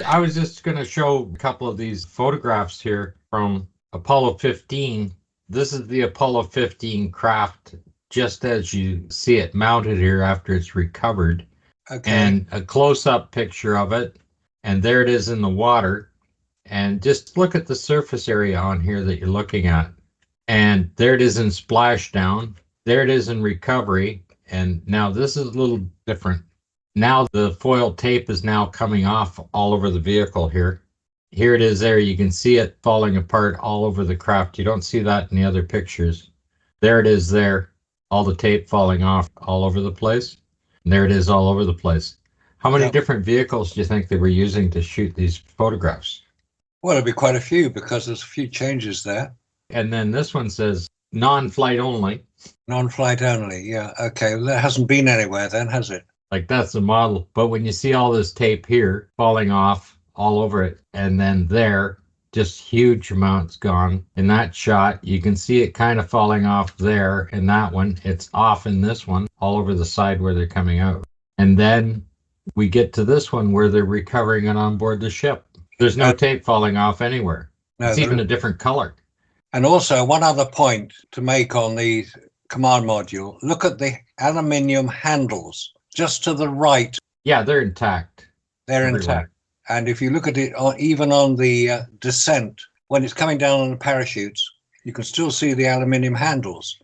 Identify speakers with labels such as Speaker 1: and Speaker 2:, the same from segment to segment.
Speaker 1: I was just going to show a couple of these photographs here from Apollo 15. This is the Apollo 15 craft, just as you see it mounted here after it's recovered.
Speaker 2: Okay.
Speaker 1: And a close-up picture of it. And there it is in the water. And just look at the surface area on here that you're looking at. And there it is in splashdown. There it is in recovery. And now this is a little different. Now the foil tape is now coming off all over the vehicle here. Here it is there. You can see it falling apart all over the craft. You don't see that in the other pictures. There it is there. All the tape falling off all over the place. And there it is all over the place. How many different vehicles do you think they were using to shoot these photographs?
Speaker 2: Well, it'd be quite a few because there's a few changes there.
Speaker 1: And then this one says non-flight only.
Speaker 2: Non-flight only, yeah. Okay, well, that hasn't been anywhere then, has it?
Speaker 1: Like that's the model. But when you see all this tape here falling off all over it, and then there, just huge amounts gone. In that shot, you can see it kind of falling off there. In that one, it's off in this one, all over the side where they're coming out. And then we get to this one where they're recovering it on board the ship. There's no tape falling off anywhere. No, it's even a different color.
Speaker 2: And also one other point to make on the command module, look at the aluminium handles just to the right.
Speaker 1: Yeah, they're intact.
Speaker 2: They're intact. And if you look at it even on the descent, when it's coming down on the parachutes, you can still see the aluminium handles.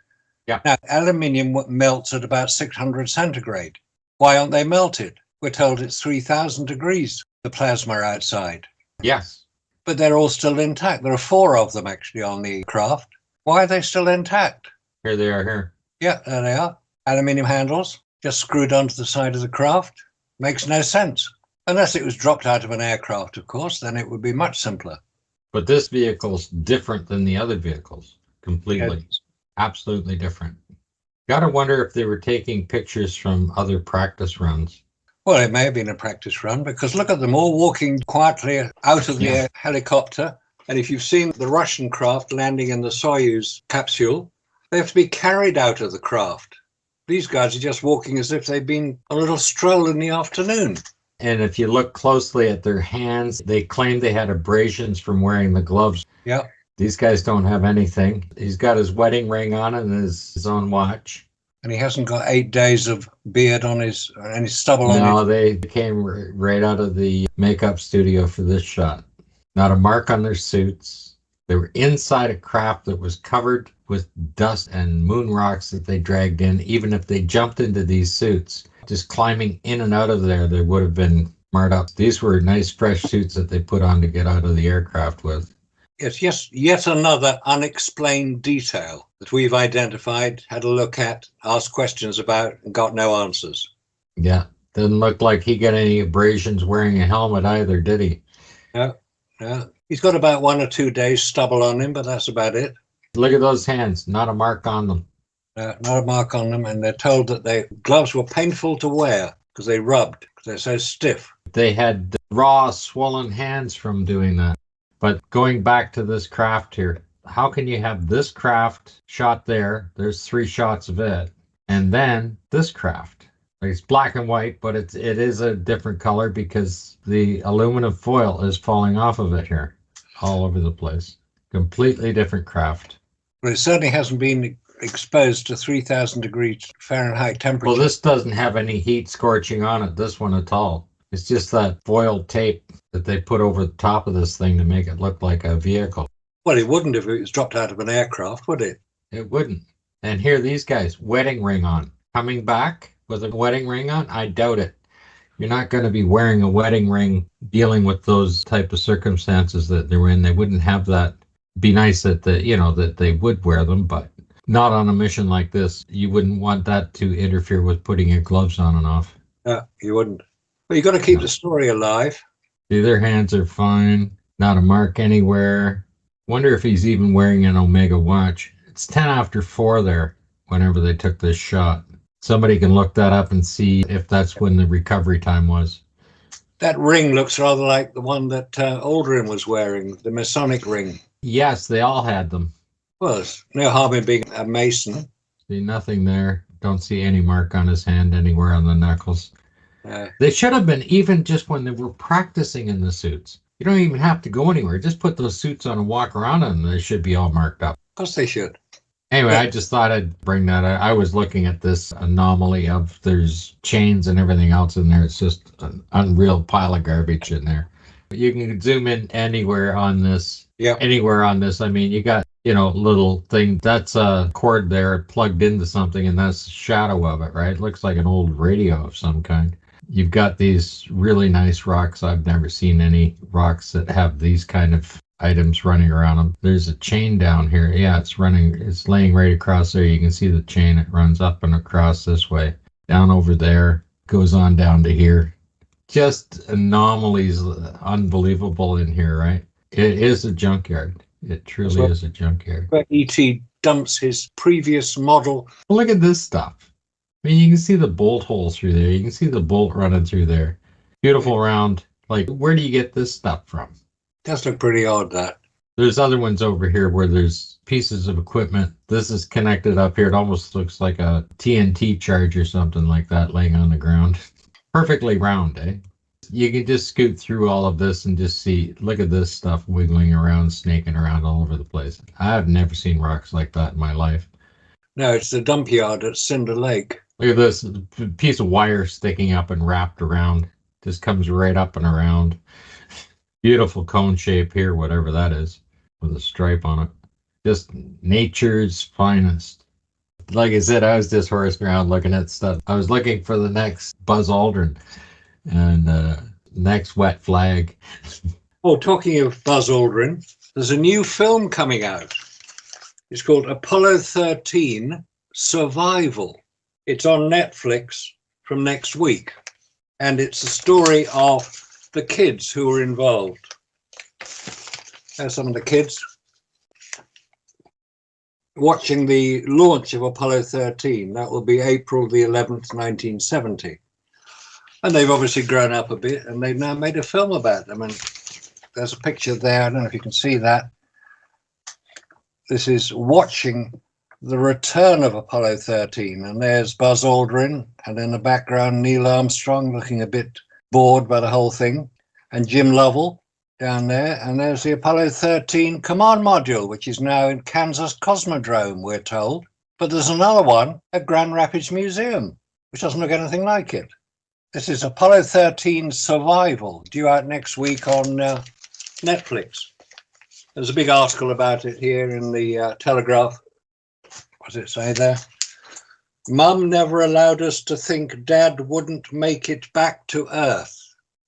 Speaker 1: Yeah.
Speaker 2: Now, aluminium melts at about 600 centigrade. Why aren't they melted? We're told it's 3,000 degrees, the plasma outside.
Speaker 1: Yes.
Speaker 2: But they're all still intact. There are 4 of them actually on the craft. Why are they still intact?
Speaker 1: Here they are here.
Speaker 2: Yeah, there they are. Aluminium handles, just screwed onto the side of the craft. Makes no sense. Unless it was dropped out of an aircraft, of course, then it would be much simpler.
Speaker 1: But this vehicle's different than the other vehicles. Completely. Yes. Absolutely different. Gotta wonder if they were taking pictures from other practice runs.
Speaker 2: Well, it may have been a practice run because look at them all walking quietly out of the helicopter. And if you've seen the Russian craft landing in the Soyuz capsule, they have to be carried out of the craft. These guys are just walking as if they've been a little stroll in the afternoon.
Speaker 1: And if you look closely at their hands, they claim they had abrasions from wearing the gloves.
Speaker 2: Yeah.
Speaker 1: These guys don't have anything. He's got his wedding ring on and his own watch.
Speaker 2: And he hasn't got 8 days of beard on his, and his stubble on his...
Speaker 1: No, they came right out of the makeup studio for this shot. Not a mark on their suits. They were inside a craft that was covered with dust and moon rocks that they dragged in. Even if they jumped into these suits, just climbing in and out of there, they would have been marred up. These were nice fresh suits that they put on to get out of the aircraft with.
Speaker 2: Yes, yet another unexplained detail that we've identified, had a look at, asked questions about, and got no answers.
Speaker 1: Yeah, doesn't look like he got any abrasions wearing a helmet either, did he?
Speaker 2: No. He's got about 1 or 2 days stubble on him, but that's about it.
Speaker 1: Look at those hands, not a mark on them.
Speaker 2: Not a mark on them, and they're told that their gloves were painful to wear because they rubbed, because they're so stiff.
Speaker 1: They had raw, swollen hands from doing that. But going back to this craft here, how can you have this craft shot there? There's 3 shots of it. And then this craft. Like it's black and white, but it is a different color because the aluminum foil is falling off of it here all over the place. Completely different craft.
Speaker 2: But it certainly hasn't been exposed to 3,000 degrees Fahrenheit temperature.
Speaker 1: Well, this doesn't have any heat scorching on it, this one at all. It's just that foil tape that they put over the top of this thing to make it look like a vehicle.
Speaker 2: Well, it wouldn't if it was dropped out of an aircraft, would it?
Speaker 1: It wouldn't. And here these guys, wedding ring on. Coming back with a wedding ring on? I doubt it. You're not going to be wearing a wedding ring dealing with those type of circumstances that they were in. They wouldn't have that. Be nice that that they would wear them, but not on a mission like this. You wouldn't want that to interfere with putting your gloves on and off.
Speaker 2: No, you wouldn't. But you've got to keep the story alive.
Speaker 1: Their hands are fine. Not a mark anywhere. Wonder if he's even wearing an Omega watch. It's 10 after 4 there, whenever they took this shot. Somebody can look that up and see if that's when the recovery time was.
Speaker 2: That ring looks rather like the one that Aldrin was wearing, the Masonic ring.
Speaker 1: Yes, they all had them.
Speaker 2: Well, there's no harm in being a Mason.
Speaker 1: See nothing there. Don't see any mark on his hand anywhere on the knuckles. They should have been, even just when they were practicing in the suits. You don't even have to go anywhere. Just put those suits on and walk around and they should be all marked up.
Speaker 2: Of course they should.
Speaker 1: Anyway, I just thought I'd bring that up. I was looking at this anomaly of there's chains and everything else in there. It's just an unreal pile of garbage in there. You can zoom in anywhere on this.
Speaker 2: Yeah.
Speaker 1: Anywhere on this. I mean, you got, little thing. That's a cord there plugged into something, and that's the shadow of it, right? It looks like an old radio of some kind. You've got these really nice rocks. I've never seen any rocks that have these kind of items running around them. There's a chain down here. Yeah, it's laying right across there. You can see the chain. It runs up and across this way, down over there, goes on down to here. Just anomalies, unbelievable in here, right? It is a junkyard. It truly is a junkyard.
Speaker 2: Where E.T. dumps his previous model.
Speaker 1: Look at this stuff. I mean, you can see the bolt holes through there. You can see the bolt running through there. Beautiful round. Like, where do you get this stuff from?
Speaker 2: Does look pretty odd, that.
Speaker 1: There's other ones over here where there's pieces of equipment. This is connected up here. It almost looks like a TNT charge or something like that laying on the ground. Perfectly round, eh? You can just scoot through all of this and just see, look at this stuff wiggling around, snaking around all over the place. I've never seen rocks like that in my life.
Speaker 2: No, it's the dump yard at Cinder Lake.
Speaker 1: Look at this piece of wire sticking up and wrapped around. Just comes right up and around. Beautiful cone shape here, whatever that is, with a stripe on it. Just nature's finest. Like I said, I was just horsing around looking at stuff. I was looking for the next Buzz Aldrin and next wet flag.
Speaker 2: Oh, talking of Buzz Aldrin, there's a new film coming out. It's called Apollo 13 Survival. It's on Netflix from next week. And it's a story of the kids who were involved. There's some of the kids watching the launch of Apollo 13. That will be April the 11th, 1970. And they've obviously grown up a bit, and they've now made a film about them. And there's a picture there. I don't know if you can see that. This is watching the return of Apollo 13. And there's Buzz Aldrin, and in the background, Neil Armstrong looking a bit bored by the whole thing, and Jim Lovell down there. And there's the Apollo 13 command module, which is now in Kansas Cosmodrome, we're told. But there's another one at Grand Rapids Museum, which doesn't look anything like it. This is Apollo 13 Survival, due out next week on Netflix. There's a big article about it here in the Telegraph. What does it say there? Mum never allowed us to think Dad wouldn't make it back to Earth.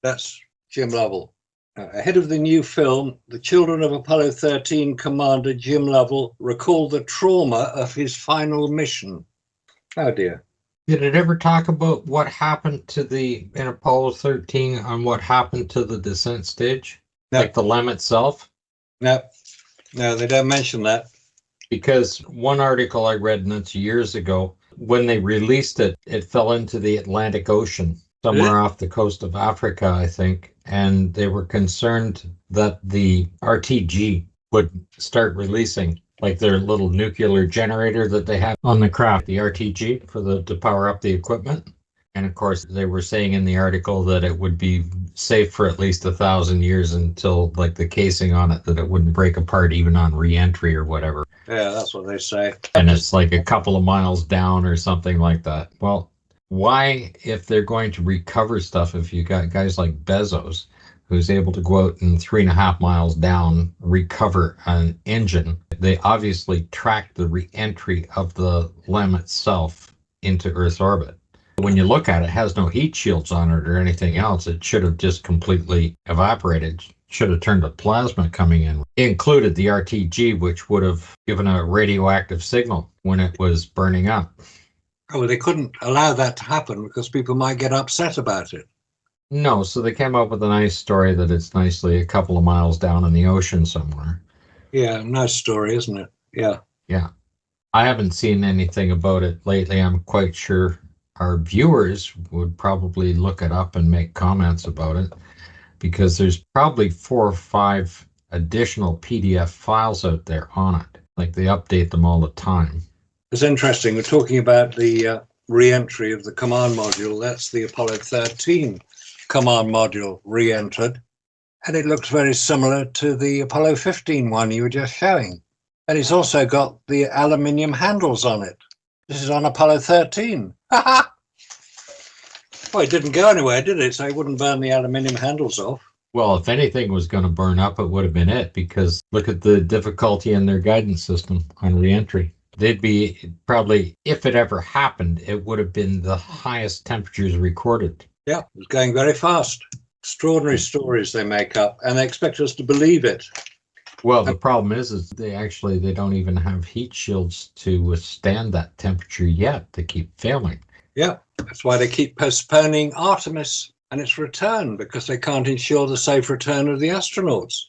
Speaker 2: That's Jim Lovell. Ahead of the new film, the children of Apollo 13 Commander Jim Lovell recall the trauma of his final mission. Oh dear.
Speaker 1: Did it ever talk about what happened to in Apollo 13 on what happened to the descent stage?
Speaker 2: No.
Speaker 1: Like the LEM itself?
Speaker 2: No, they don't mention that.
Speaker 1: Because one article I read, and it's years ago, when they released it, it fell into the Atlantic Ocean, somewhere off the coast of Africa, I think. And they were concerned that the RTG would start releasing, like their little nuclear generator that they have on the craft, the RTG, to power up the equipment. And of course, they were saying in the article that it would be safe for at least 1,000 years until, like, the casing on it, that it wouldn't break apart even on re-entry or whatever.
Speaker 2: Yeah, that's what they say.
Speaker 1: And it's like a couple of miles down or something like that. Well, why, if they're going to recover stuff, if you got guys like Bezos, who's able to go out and 3.5 miles down, recover an engine, they obviously tracked the re-entry of the LEM itself into Earth's orbit. When you look at it, it has no heat shields on it or anything else. It should have just completely evaporated. Should have turned to plasma coming in. It included the RTG, which would have given a radioactive signal when it was burning up.
Speaker 2: Oh, well, they couldn't allow that to happen because people might get upset about it.
Speaker 1: No, so they came up with a nice story that it's nicely a couple of miles down in the ocean somewhere.
Speaker 2: Yeah, nice story, isn't it? Yeah.
Speaker 1: Yeah. I haven't seen anything about it lately. I'm quite sure our viewers would probably look it up and make comments about it, because there's probably 4 or 5 additional PDF files out there on it. Like, they update them all the time.
Speaker 2: It's interesting. We're talking about the re-entry of the command module. That's the Apollo 13 command module re-entered. And it looks very similar to the Apollo 15 one you were just showing. And it's also got the aluminium handles on it. This is on Apollo 13. Well, it didn't go anywhere, did it? So it wouldn't burn the aluminium handles off.
Speaker 1: Well, if anything was going to burn up, it would have been it, because look at the difficulty in their guidance system on reentry. They'd be probably, if it ever happened, it would have been the highest temperatures recorded.
Speaker 2: Yeah, it was going very fast. Extraordinary stories they make up, and they expect us to believe it.
Speaker 1: Well, the problem is they don't even have heat shields to withstand that temperature yet. They keep failing.
Speaker 2: Yeah, that's why they keep postponing Artemis and its return, because they can't ensure the safe return of the astronauts.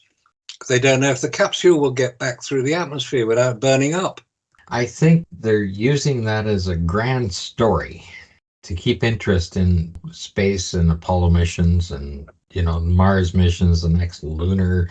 Speaker 2: They don't know if the capsule will get back through the atmosphere without burning up.
Speaker 1: I think they're using that as a grand story to keep interest in space and Apollo missions and, Mars missions, the next lunar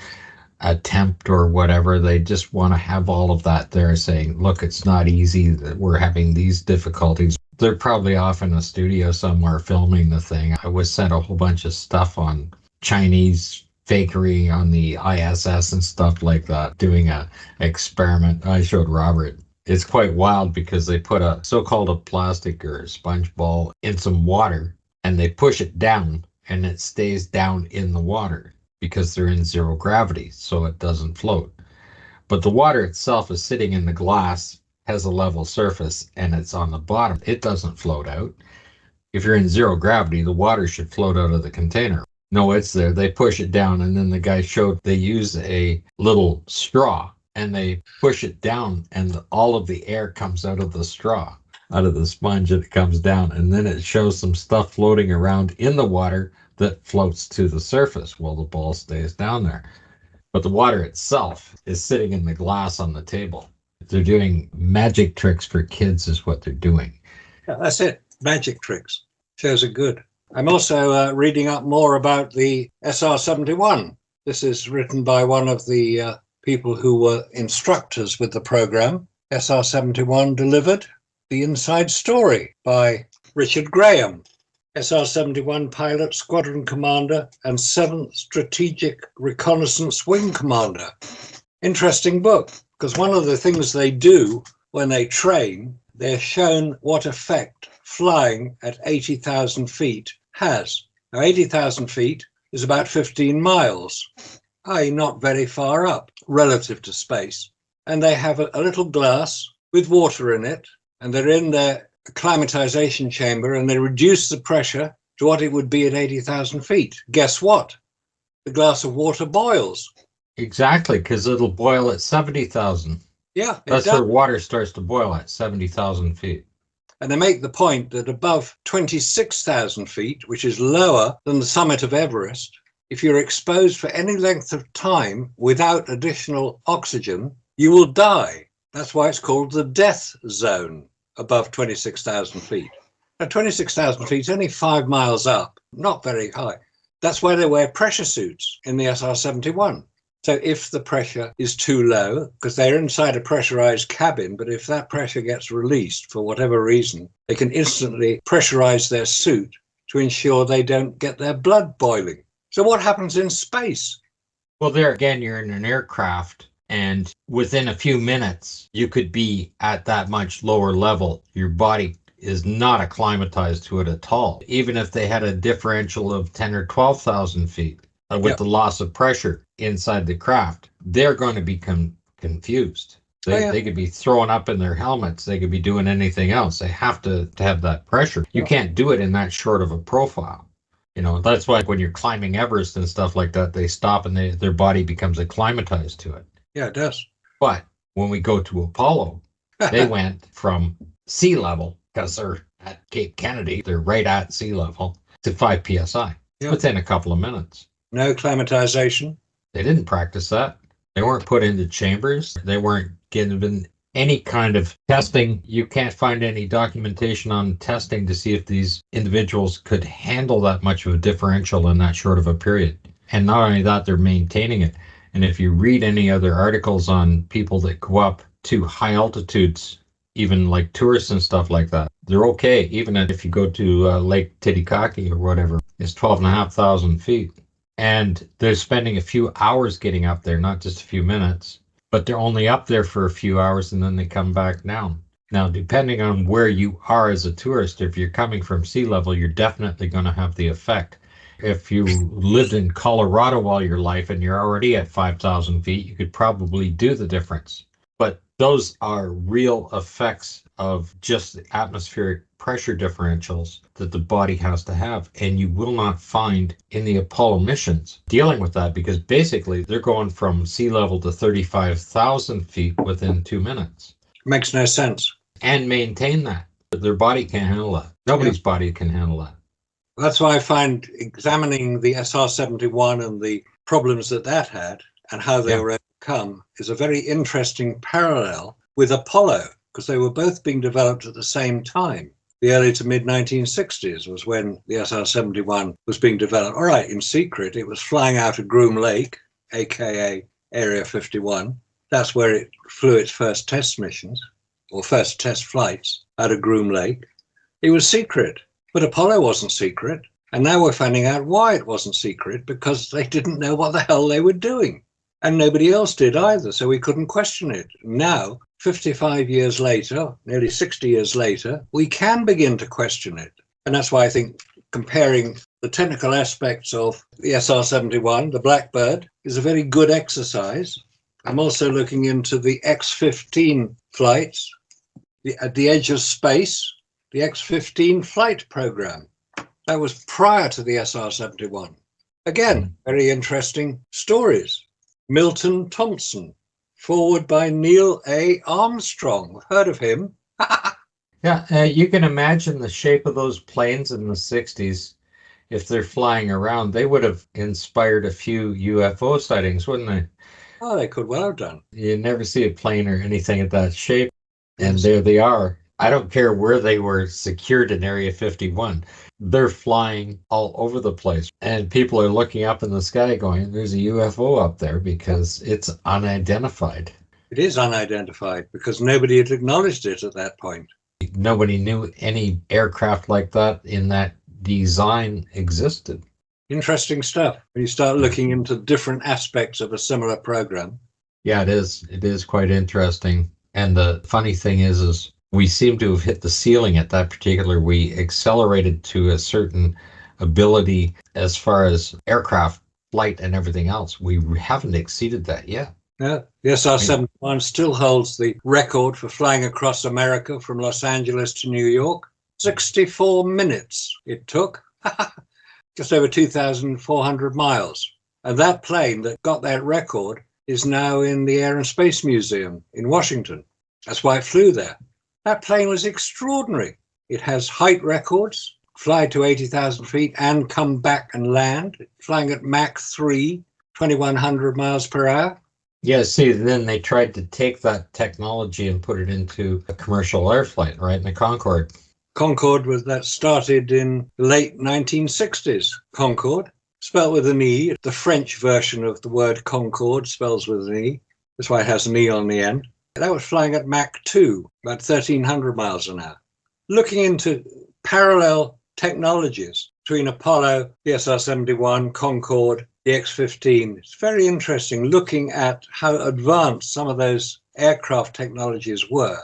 Speaker 1: attempt or whatever. They just want to have all of that there, saying, look, it's not easy, that we're having these difficulties. They're probably off in a studio somewhere filming the thing. I was sent a whole bunch of stuff on Chinese fakery on the ISS and stuff like that, doing a experiment. I showed Robert. It's quite wild because they put a so-called a plastic or a sponge ball in some water and they push it down and it stays down in the water because they're in zero gravity, so it doesn't float. But the water itself is sitting in the glass, has a level surface, and it's on the bottom. It doesn't float out. If you're in zero gravity, the water should float out of the container. No, it's there. They push it down, and then the guy showed they use a little straw and they push it down and all of the air comes out of the straw, out of the sponge, and it comes down, and then it shows some stuff floating around in the water that floats to the surface while the ball stays down there. But the water itself is sitting in the glass on the table. They're doing magic tricks for kids is what they're doing.
Speaker 2: Yeah, that's it. Magic tricks. Shows are good. I'm also reading up more about the SR-71. This is written by one of the people who were instructors with the program. SR-71 Delivered, The Inside Story by Richard Graham, SR-71 Pilot, Squadron Commander, and 7th Strategic Reconnaissance Wing Commander. Interesting book, because one of the things they do when they train, they're shown what effect flying at 80,000 feet has. Now, 80,000 feet is about 15 miles, i.e. not very far up relative to space. And they have a little glass with water in it, and they're in their acclimatization chamber, and they reduce the pressure to what it would be at 80,000 feet. Guess what? The glass of water boils.
Speaker 1: Exactly, because it'll boil at 70,000.
Speaker 2: Yeah.
Speaker 1: That's where water starts to boil, at 70,000 feet.
Speaker 2: And they make the point that above 26,000 feet, which is lower than the summit of Everest, if you're exposed for any length of time without additional oxygen, you will die. That's why it's called the death zone above 26,000 feet. Now, 26,000 feet is only 5 miles up, not very high. That's why they wear pressure suits in the SR-71. So if the pressure is too low, because they're inside a pressurized cabin, but if that pressure gets released for whatever reason, they can instantly pressurize their suit to ensure they don't get their blood boiling. So what happens in space?
Speaker 1: Well, there again, you're in an aircraft, and within a few minutes, you could be at that much lower level. Your body is not acclimatized to it at all. Even if they had a differential of 10 or 12,000 feet with the loss of pressure inside the craft, they're going to become confused. They could be throwing up in their helmets. They could be doing anything else. They have to have that pressure. You can't do it in that short of a profile. That's why when you're climbing Everest and stuff like that, they stop and their body becomes acclimatized to it.
Speaker 2: Yeah, it does.
Speaker 1: But when we go to Apollo, they went from sea level, because they're at Cape Kennedy, they're right at sea level, to 5 psi within a couple of minutes.
Speaker 2: No acclimatization.
Speaker 1: They didn't practice that. They weren't put into chambers. They weren't given any kind of testing. You can't find any documentation on testing to see if these individuals could handle that much of a differential in that short of a period. And not only that, they're maintaining it. And if you read any other articles on people that go up to high altitudes even like tourists and stuff like that. They're okay, even if you go to Lake Titicaca or whatever, it's 12,500 feet. And they're spending a few hours getting up there, not just a few minutes, but they're only up there for a few hours and then they come back down. Now, depending on where you are as a tourist, if you're coming from sea level, you're definitely going to have the effect. If you lived in Colorado all your life and you're already at 5,000 feet, you could probably do the difference. But those are real effects of just the atmospheric pressure differentials that the body has to have. And you will not find in the Apollo missions dealing with that, because basically they're going from sea level to 35,000 feet within 2 minutes.
Speaker 2: Makes no sense.
Speaker 1: And maintain that. Their body can't handle that. Nobody's body can handle that.
Speaker 2: That's why I find examining the SR-71 and the problems that had and how they were overcome is a very interesting parallel with Apollo, because they were both being developed at the same time. The early to mid-1960s was when the SR-71 was being developed. All right, in secret, it was flying out of Groom Lake, aka Area 51. That's where it flew its first test missions, or first test flights out of Groom Lake. It was secret. But Apollo wasn't secret, and now we're finding out why it wasn't secret, because they didn't know what the hell they were doing. And nobody else did either, so we couldn't question it. Now, 55 years later, nearly 60 years later, we can begin to question it. And that's why I think comparing the technical aspects of the SR-71, the Blackbird, is a very good exercise. I'm also looking into the X-15 flights, at the edge of space, the X-15 flight program. That was prior to the SR-71. Again, very interesting stories. Milton Thompson, forward by Neil A. Armstrong. Heard of him?
Speaker 1: You can imagine the shape of those planes in the 60s. If they're flying around, they would have inspired a few UFO sightings, wouldn't they?
Speaker 2: Oh, they could well have done.
Speaker 1: You never see a plane or anything of that shape, and there they are. I don't care where they were secured in Area 51. They're flying all over the place. And people are looking up in the sky going, there's a UFO up there, because it's unidentified.
Speaker 2: It is unidentified because nobody had acknowledged it at that point.
Speaker 1: Nobody knew any aircraft like that in that design existed.
Speaker 2: Interesting stuff when you start looking into different aspects of a similar program.
Speaker 1: Yeah, it is. It is quite interesting. And the funny thing is we seem to have hit the ceiling at that particular. We accelerated to a certain ability as far as aircraft flight and everything else. We haven't exceeded that yet.
Speaker 2: Yeah, the SR-71 still holds the record for flying across America from Los Angeles to New York. 64 minutes it took, just over 2,400 miles. And that plane that got that record is now in the Air and Space Museum in Washington. That's why it flew there. That plane was extraordinary. It has height records, fly to 80,000 feet and come back and land, flying at Mach 3, 2,100 miles per hour.
Speaker 1: Yeah, see, then they tried to take that technology and put it into a commercial air flight, right, in the Concorde.
Speaker 2: Concorde that started in the late 1960s. Concorde, spelled with an E. The French version of the word Concorde spells with an E. That's why it has an E on the end. That was flying at Mach 2, about 1,300 miles an hour. Looking into parallel technologies between Apollo, the SR-71, Concorde, the X-15, it's very interesting looking at how advanced some of those aircraft technologies were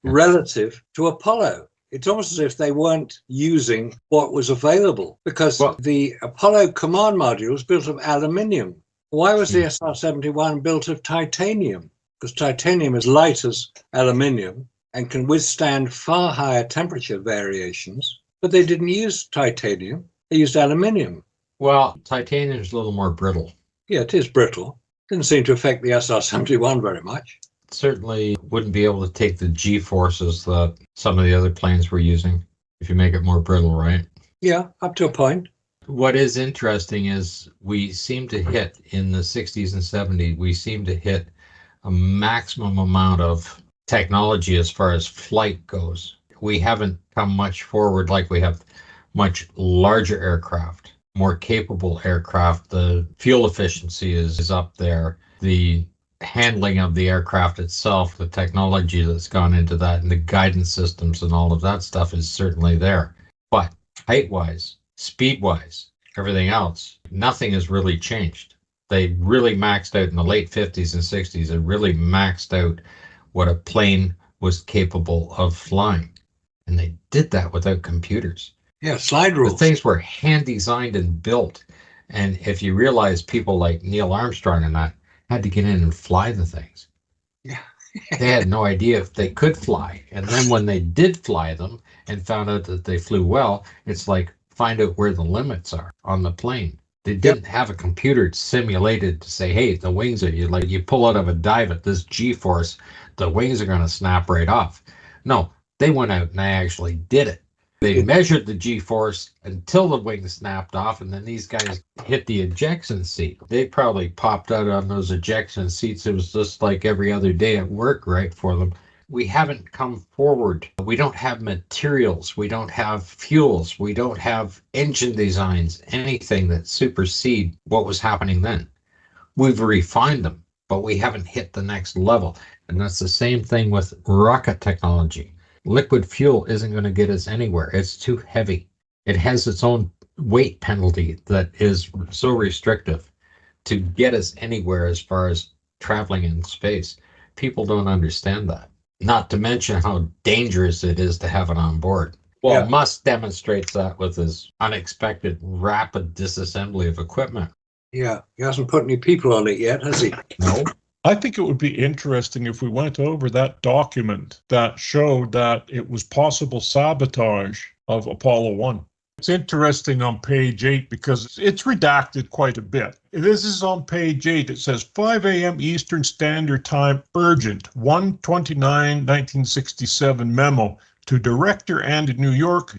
Speaker 2: relative to Apollo. It's almost as if they weren't using what was available, because the Apollo command module was built of aluminium. Why was the SR-71 built of titanium? Because titanium is light as aluminium and can withstand far higher temperature variations, but they didn't use titanium, they used aluminium.
Speaker 1: Well, titanium is a little more brittle.
Speaker 2: Yeah, it is brittle. Didn't seem to affect the SR-71 very much.
Speaker 1: It certainly wouldn't be able to take the G-forces that some of the other planes were using if you make it more brittle, right?
Speaker 2: Yeah, up to a point.
Speaker 1: What is interesting is we seem to hit in the 60s and 70s, we seem to hit a maximum amount of technology as far as flight goes. We haven't come much forward like we have much larger aircraft, more capable aircraft. The fuel efficiency is up there. The handling of the aircraft itself, the technology that's gone into that, and the guidance systems and all of that stuff is certainly there. But height-wise, speed-wise, everything else, nothing has really changed. They really maxed out in the late 50s and 60s. They really maxed out what a plane was capable of flying. And they did that without computers.
Speaker 2: Yeah, slide
Speaker 1: The
Speaker 2: rules.
Speaker 1: things were hand designed and built. And if you realize people like Neil Armstrong and that had to get in and fly the things.
Speaker 2: Yeah.
Speaker 1: They had no idea if they could fly. And then when they did fly them and found out that they flew well, it's like, find out where the limits are on the plane. They didn't have a computer simulated to say, hey, the wings are, you pull out of a dive at this G-force, the wings are going to snap right off. No, they went out and they actually did it. They measured the G-force until the wings snapped off, and then these guys hit the ejection seat. They probably popped out on those ejection seats. It was just like every other day at work, right, for them. We haven't come forward. We don't have materials. We don't have fuels. We don't have engine designs, anything that supersede what was happening then. We've refined them, but we haven't hit the next level. And that's the same thing with rocket technology. Liquid fuel isn't going to get us anywhere. It's too heavy. It has its own weight penalty that is so restrictive to get us anywhere as far as traveling in space. People don't understand that. Not to mention how dangerous it is to have it on board. Well, Musk demonstrates that with his unexpected rapid disassembly of equipment.
Speaker 2: Yeah, he hasn't put any people on it yet, has he?
Speaker 1: No.
Speaker 3: I think it would be interesting if we went over that document that showed that it was possible sabotage of Apollo 1. It's interesting on page 8 because it's redacted quite a bit. This is on page 8. It says 5 a.m. Eastern Standard Time, urgent, 1/29/1967 memo to Director and New York,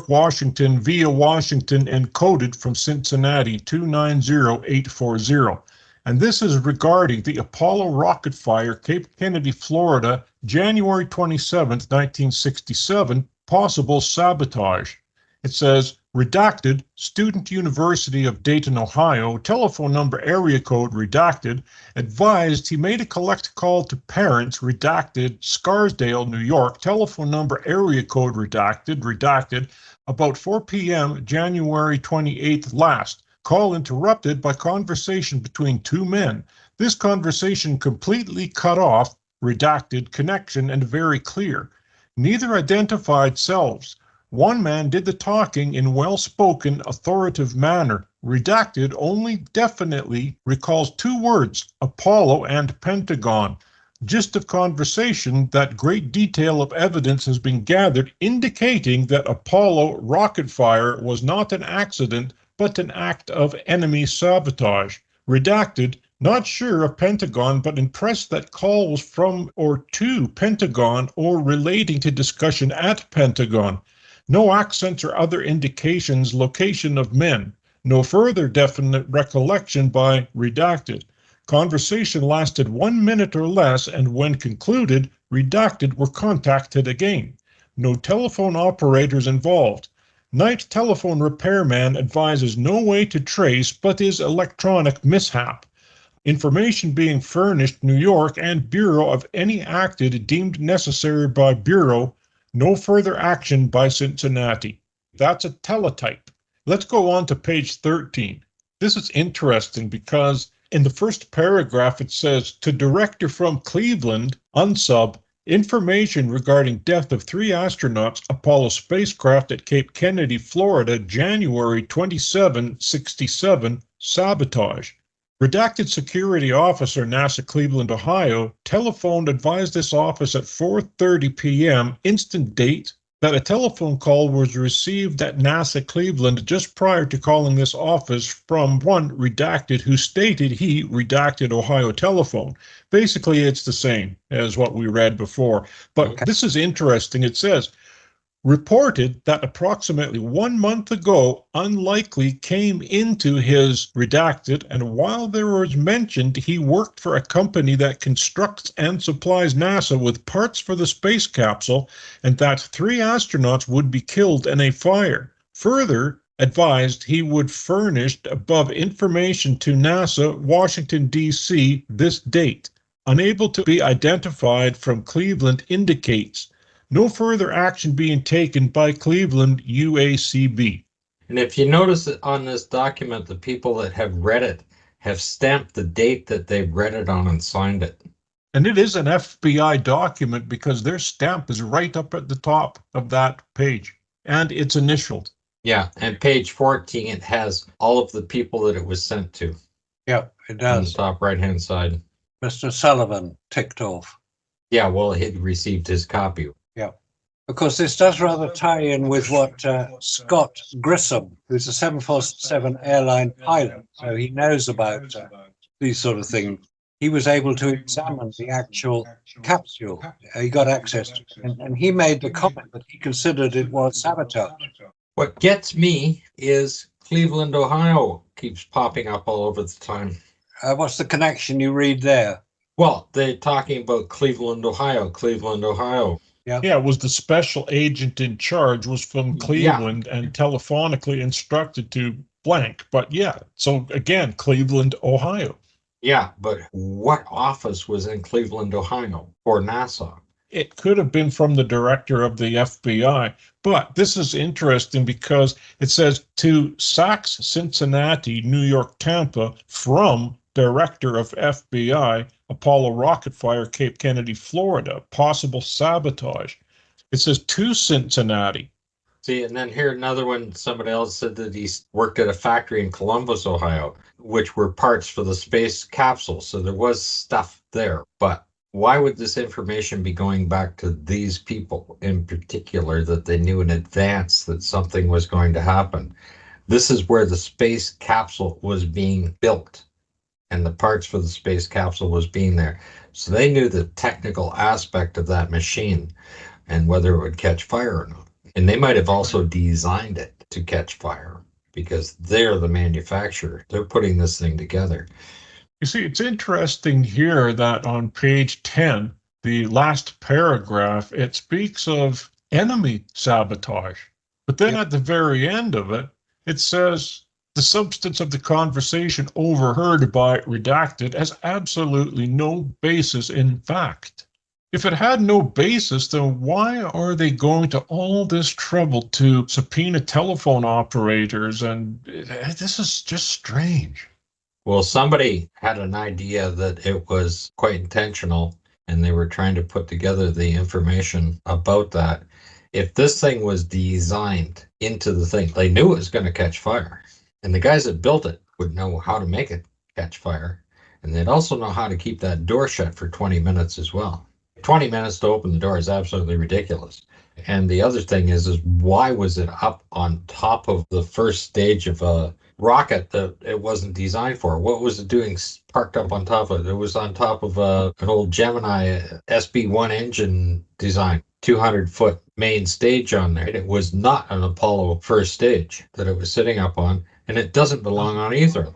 Speaker 3: Washington, via Washington, encoded from Cincinnati 290840. And this is regarding the Apollo rocket fire, Cape Kennedy, Florida, January 27th, 1967, possible sabotage. It says, redacted, Student University of Dayton, Ohio, telephone number area code redacted, advised he made a collect call to parents, redacted, Scarsdale, New York, telephone number area code redacted, about 4 p.m. January 28th last. Call interrupted by conversation between two men. This conversation completely cut off, redacted, connection, and very clear. Neither identified selves. One man did the talking in well-spoken, authoritative manner. Redacted only definitely recalls two words, Apollo and Pentagon. Gist of conversation that great detail of evidence has been gathered indicating that Apollo rocket fire was not an accident but an act of enemy sabotage. Redacted, not sure of Pentagon, but impressed that call was from or to Pentagon or relating to discussion at Pentagon. No accents or other indications, location of men. No further definite recollection by redacted. Conversation lasted 1 minute or less, and when concluded, redacted were contacted again. No telephone operators involved. Night telephone repairman advises no way to trace but is electronic mishap. Information being furnished New York and Bureau of any acted deemed necessary by Bureau. No further action by Cincinnati. That's a teletype. Let's go on to page 13. This is interesting because in the first paragraph it says, to Director from Cleveland, unsub, information regarding death of 3 astronauts, Apollo spacecraft at Cape Kennedy, Florida, January 27, 67, sabotage. Redacted security officer, NASA Cleveland, Ohio, telephoned advised this office at 4:30 p.m. instant date that a telephone call was received at NASA Cleveland just prior to calling this office from one redacted who stated he redacted Ohio telephone. Basically, it's the same as what we read before. But This is interesting. It says, reported that approximately 1 month ago, unlikely came into his redacted, and while there was mentioned he worked for a company that constructs and supplies NASA with parts for the space capsule, and that 3 astronauts would be killed in a fire. Further, advised he would furnish above information to NASA, Washington, D.C., this date. unable to be identified from Cleveland indicates no further action being taken by Cleveland UACB.
Speaker 1: And if you notice that on this document, the people that have read it have stamped the date that they read it on and signed it.
Speaker 3: And it is an FBI document because their stamp is right up at the top of that page, and it's initialed.
Speaker 1: Yeah, and page 14, it has all of the people that it was sent to.
Speaker 2: Yeah, it
Speaker 1: On the
Speaker 2: does.
Speaker 1: top right-hand side.
Speaker 2: Mr. Sullivan ticked off.
Speaker 1: Yeah, well, he'd received his copy.
Speaker 2: Yeah. Of course, this does rather tie in with what Scott Grissom, who's a 747 airline pilot, so he knows about these sort of things. He was able to examine the actual capsule. He got access to it, and he made the comment that he considered it was sabotage.
Speaker 1: What gets me is Cleveland, Ohio keeps popping up all over the time.
Speaker 2: What's the connection you read there?
Speaker 1: Well, they're talking about Cleveland, Ohio, Cleveland, Ohio.
Speaker 3: Yeah, it was the special agent in charge was from Cleveland and telephonically instructed to blank. But yeah, so again, Cleveland, Ohio.
Speaker 1: Yeah, but what office was in Cleveland, Ohio for NASA?
Speaker 3: It could have been from the director of the FBI, but this is interesting because it says to Saks, Cincinnati, New York, Tampa, from director of FBI, Apollo rocket fire, Cape Kennedy, Florida, possible sabotage. It says to Cincinnati.
Speaker 1: See, and then here another one, somebody else said that he worked at a factory in Columbus, Ohio, which were parts for the space capsule. So there was stuff there. But why would this information be going back to these people in particular that they knew in advance that something was going to happen? This is where the space capsule was being built and the parts for the space capsule was being there. So they knew the technical aspect of that machine and whether it would catch fire or not. And they might have also designed it to catch fire because they're the manufacturer. They're putting this thing together.
Speaker 3: You see, it's interesting here that on page 10, the last paragraph, it speaks of enemy sabotage. But then at the very end of it, it says the substance of the conversation overheard by redacted has absolutely no basis in fact. If it had no basis, then why are they going to all this trouble to subpoena telephone operators? And this is just strange.
Speaker 1: Well, somebody had an idea that it was quite intentional, and they were trying to put together the information about that. If this thing was designed into the thing, they knew it was going to catch fire. And the guys that built it would know how to make it catch fire. And they'd also know how to keep that door shut for 20 minutes as well. 20 minutes to open the door is absolutely ridiculous. And the other thing is why was it up on top of the first stage of a rocket that it wasn't designed for? What was it doing parked up on top of it? It was on top of an old Gemini SB-1 engine design, 200-foot main stage on there. It was not an Apollo first stage that it was sitting up on, and it doesn't belong on either.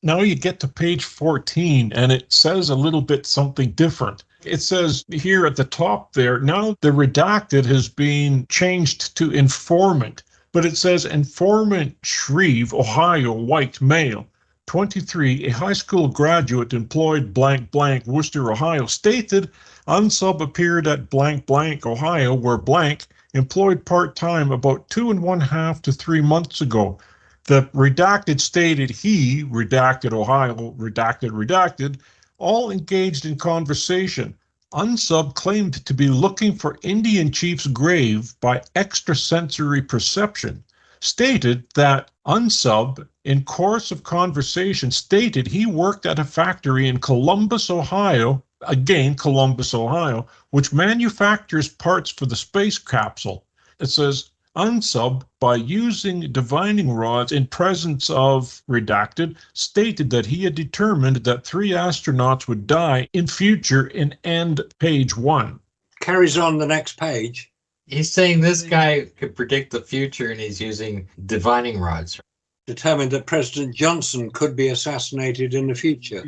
Speaker 3: Now you get to page 14, and it says a little bit something different. It says here at the top there, now the redacted has been changed to informant, but it says informant Shreve, Ohio, white male, 23, a high school graduate employed blank blank, Worcester, Ohio, stated unsub appeared at blank blank, Ohio, where blank employed part-time about 2.5 to 3 months ago. The redacted stated he, redacted Ohio, redacted, all engaged in conversation. Unsub claimed to be looking for Indian chief's grave by extrasensory perception. Stated that Unsub, in course of conversation, stated he worked at a factory in Columbus, Ohio, again Columbus, Ohio, which manufactures parts for the space capsule. It says, Unsub, by using divining rods in presence of redacted, stated that he had determined that 3 astronauts would die in future in end page 1.
Speaker 2: Carries on the next page.
Speaker 1: He's saying this guy could predict the future and he's using divining rods.
Speaker 2: Determined that President Johnson could be assassinated in the future.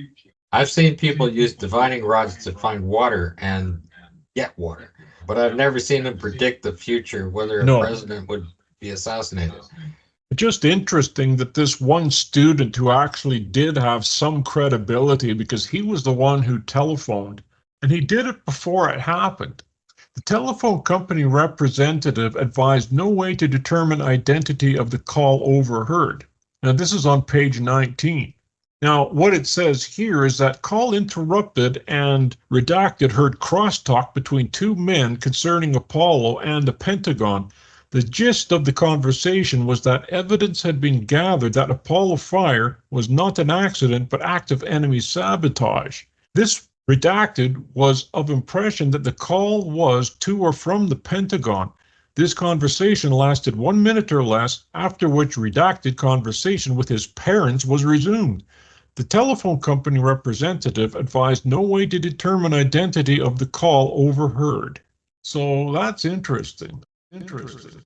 Speaker 1: I've seen people use divining rods to find water and get water. But I've never seen him predict the future, whether a president would be assassinated.
Speaker 3: Just interesting that this one student who actually did have some credibility, because he was the one who telephoned, and he did it before it happened. The telephone company representative advised no way to determine identity of the call overheard. Now, this is on page 19. Now, what it says here is that call interrupted and redacted heard crosstalk between two men concerning Apollo and the Pentagon. The gist of the conversation was that evidence had been gathered that Apollo fire was not an accident but active enemy sabotage. This redacted was of impression that the call was to or from the Pentagon. This conversation lasted 1 minute or less, after which redacted conversation with his parents was resumed. The telephone company representative advised no way to determine identity of the call overheard. So that's interesting. Interesting.